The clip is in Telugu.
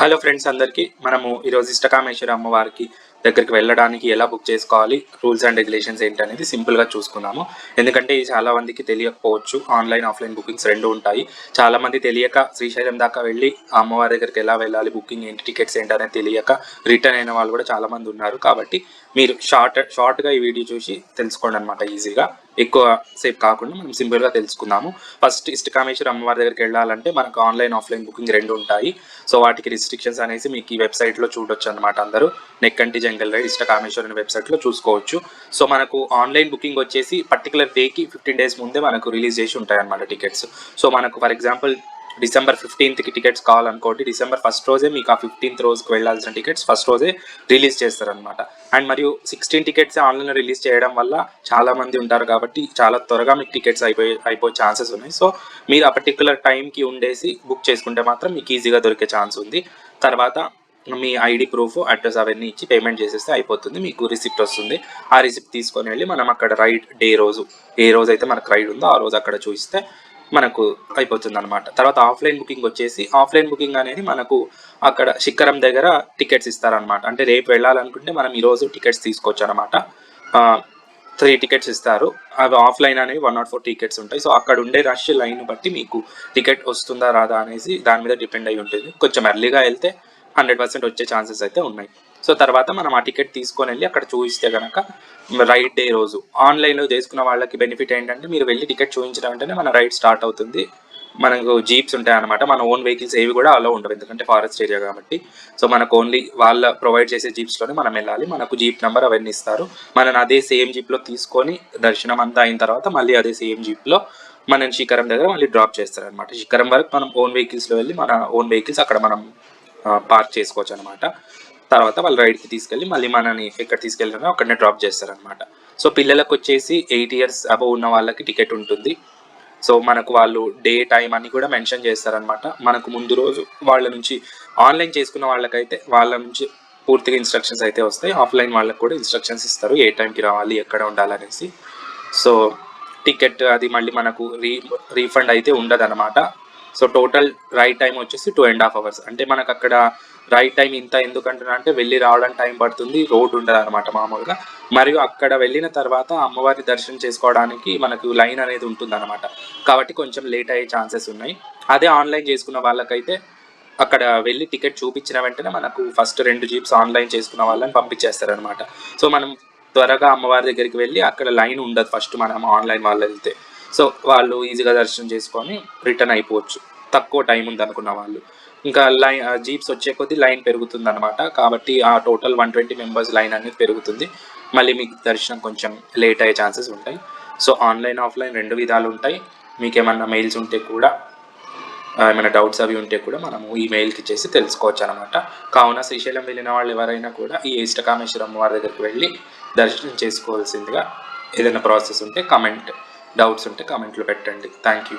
హలో ఫ్రెండ్స్, అందరికీ మనము ఈరోజు ఇష్టకామేశ్వరి అమ్మవారికి దగ్గరికి వెళ్ళడానికి ఎలా బుక్ చేసుకోవాలి, రూల్స్ అండ్ రెగ్యులేషన్స్ ఏంటి అనేది సింపుల్గా చూసుకున్నాము. ఎందుకంటే ఇది చాలా మందికి తెలియకపోవచ్చు. ఆన్లైన్ ఆఫ్లైన్ బుకింగ్స్ రెండు ఉంటాయి. చాలామంది తెలియక శ్రీశైలం దాకా వెళ్ళి అమ్మవారి దగ్గరికి ఎలా వెళ్ళాలి, బుకింగ్ ఏంటి, టికెట్స్ ఏంటి అనేది తెలియక రిటర్న్ అయిన వాళ్ళు కూడా చాలామంది ఉన్నారు. కాబట్టి మీరు షార్ట్గా ఈ వీడియో చూసి తెలుసుకోండి అనమాట. ఈజీగా ఎక్కువ సేపు కాకుండా మనం సింపుల్గా తెలుసుకుందాము. ఫస్ట్ ఇష్టకామేశ్వరి అమ్మవారి దగ్గరికి వెళ్ళాలంటే మనకు ఆన్లైన్ ఆఫ్లైన్ బుకింగ్ రెండు ఉంటాయి. సో వాటికి రిస్ట్రిక్షన్స్ అనేసి మీకు ఈ వెబ్సైట్లో చూడొచ్చు అనమాట. అందరూ నెక్కంటి జంగల్ రైడ్ ఇష్టకామేశ్వరి వెబ్సైట్లో చూసుకోవచ్చు. సో మనకు ఆన్లైన్ బుకింగ్ వచ్చేసి పర్టికులర్ డేకి 15 days ముందే మనకు రిలీజ్ చేసి ఉంటాయి అన్నమాట టికెట్స్. సో మనకు for example December 15th tickets కావాలనుకోండి, December 1st రోజే మీకు ఆ 15th రోజుకి వెళ్ళాల్సిన టికెట్స్ ఫస్ట్ రోజే రిలీజ్ చేస్తారనమాట. అండ్ మరియు 16 టికెట్స్ ఆన్లైన్లో రిలీజ్ చేయడం వల్ల చాలా మంది ఉంటారు కాబట్టి చాలా త్వరగా మీకు టికెట్స్ అయిపోయే ఛాన్సెస్ ఉన్నాయి. సో మీరు ఆ పర్టికులర్ టైంకి ఉండేసి బుక్ చేసుకుంటే మాత్రం మీకు ఈజీగా దొరికే ఛాన్స్ ఉంది. తర్వాత మీ ఐడి ప్రూఫ్, అడ్రస్ అవన్నీ ఇచ్చి పేమెంట్ చేసేస్తే అయిపోతుంది. మీకు రిసిప్ట్ వస్తుంది. ఆ రిసిప్ట్ తీసుకొని వెళ్ళి మనం అక్కడ రైడ్ డే రోజు ఏ రోజైతే మనకు రైడ్ ఉందో ఆ రోజు అక్కడ చూపిస్తే మనకు అయిపోతుంది అనమాట. తర్వాత ఆఫ్లైన్ బుకింగ్ వచ్చేసి, ఆఫ్లైన్ బుకింగ్ అనేది మనకు అక్కడ శిఖరం దగ్గర టికెట్స్ ఇస్తారనమాట. అంటే రేపు వెళ్ళాలనుకుంటే మనం ఈరోజు టికెట్స్ తీసుకోవచ్చు అనమాట. 3 టికెట్స్ ఇస్తారు. అవి ఆఫ్లైన్ అనేవి 104 టికెట్స్ ఉంటాయి. సో అక్కడ ఉండే రష్ లైన్ బట్టి మీకు టికెట్ వస్తుందా రాదా అనేసి దాని మీద డిపెండ్ అయి ఉంటుంది. కొంచెం ఎర్లీగా వెళ్తే 100% వచ్చే ఛాన్సెస్ అయితే ఉన్నాయి. సో తర్వాత మనం ఆ టికెట్ తీసుకొని వెళ్ళి అక్కడ చూపిస్తే కనుక రైడ్ డే రోజు ఆన్లైన్లో చేసుకున్న వాళ్ళకి బెనిఫిట్ ఏంటంటే, మీరు వెళ్ళి టికెట్ చూపించడం వెంటనే మన రైడ్ స్టార్ట్ అవుతుంది. మనకు జీప్స్ ఉంటాయి అనమాట. మన ఓన్ వెహికల్స్ ఏవి కూడా అలో ఉండవు, ఎందుకంటే ఫారెస్ట్ ఏరియా కాబట్టి. సో మనకు ఓన్లీ వాళ్ళ ప్రొవైడ్ చేసే జీప్స్లోనే మనం వెళ్ళాలి. మనకు జీప్ నెంబర్ అవన్నీ ఇస్తారు. మనం అదే సేమ్ జీప్లో తీసుకొని దర్శనం అంతా అయిన తర్వాత మళ్ళీ అదే సేమ్ జీప్లో మనం శిఖరం దగ్గర మళ్ళీ డ్రాప్ చేస్తారనమాట. శిఖరం వరకు మనం ఓన్ వెహికల్స్లో వెళ్ళి మన ఓన్ వెహికల్స్ అక్కడ మనం పార్క్ చేసుకోవచ్చు అనమాట. తర్వాత వాళ్ళు రైడ్కి తీసుకెళ్ళి మళ్ళీ మనని ఎక్కడ తీసుకెళ్ళినా అక్కడనే డ్రాప్ చేస్తారనమాట. సో పిల్లలకు వచ్చేసి 8 years అబవ్ ఉన్న వాళ్ళకి టికెట్ ఉంటుంది. సో మనకు వాళ్ళు డే టైం అని కూడా మెన్షన్ చేస్తారనమాట. మనకు ముందు రోజు వాళ్ళ నుంచి ఆన్లైన్ చేసుకున్న వాళ్ళకైతే వాళ్ళ నుంచి పూర్తిగా ఇన్స్ట్రక్షన్స్ అయితే వస్తాయి. ఆఫ్లైన్ వాళ్ళకి కూడా ఇన్స్ట్రక్షన్స్ ఇస్తారు, ఏ టైంకి రావాలి, ఎక్కడ ఉండాలనేసి. సో టికెట్ అది మళ్ళీ మనకు రీఫండ్ అయితే ఉండదు అనమాట. సో టోటల్ రైడ్ టైం వచ్చేసి 2.5 hours. అంటే మనకు అక్కడ రైడ్ టైం ఇంత ఎందుకంటున్నా అంటే వెళ్ళి రావడానికి టైం పడుతుంది, రోడ్ ఉండదు అనమాట మామూలుగా. మరియు అక్కడ వెళ్ళిన తర్వాత అమ్మవారి దర్శనం చేసుకోవడానికి మనకు లైన్ అనేది ఉంటుంది అనమాట. కాబట్టి కొంచెం లేట్ అయ్యే ఛాన్సెస్ ఉన్నాయి. అదే ఆన్లైన్ చేసుకున్న వాళ్ళకైతే అక్కడ వెళ్ళి టికెట్ చూపించిన వెంటనే మనకు ఫస్ట్ 2 జీప్స్ ఆన్లైన్ చేసుకున్న వాళ్ళని పంపించేస్తారనమాట. సో మనం త్వరగా అమ్మవారి దగ్గరికి వెళ్ళి అక్కడ లైన్ ఉండదు ఫస్ట్ మనం ఆన్లైన్ వాళ్ళు వెళ్తే. సో వాళ్ళు ఈజీగా దర్శనం చేసుకొని రిటర్న్ అయిపోవచ్చు, తక్కువ టైం ఉంది అనుకున్న వాళ్ళు. ఇంకా జీప్స్ వచ్చే కొద్దీ లైన్ పెరుగుతుంది అనమాట. కాబట్టి ఆ టోటల్ 120 members లైన్ అనేది పెరుగుతుంది. మళ్ళీ మీకు దర్శనం కొంచెం లేట్ అయ్యే ఛాన్సెస్ ఉంటాయి. సో ఆన్లైన్ ఆఫ్లైన్ రెండు విధాలు ఉంటాయి. మీకు ఏమన్నా మెయిల్స్ ఉంటే కూడా, ఏమైనా డౌట్స్ అవి ఉంటే కూడా మనము ఈ మెయిల్కి చేసి తెలుసుకోవచ్చు అనమాట. కావున శ్రీశైలం వెళ్ళిన వాళ్ళు ఎవరైనా కూడా ఈ ఇష్టకామేశ్వరి అమ్మవారి దగ్గరికి వెళ్ళి దర్శనం చేసుకోవాల్సిందిగా. ఏదైనా ప్రాసెస్ ఉంటే డౌట్స్ ఉంటే కామెంట్లో పెట్టండి. Thank you.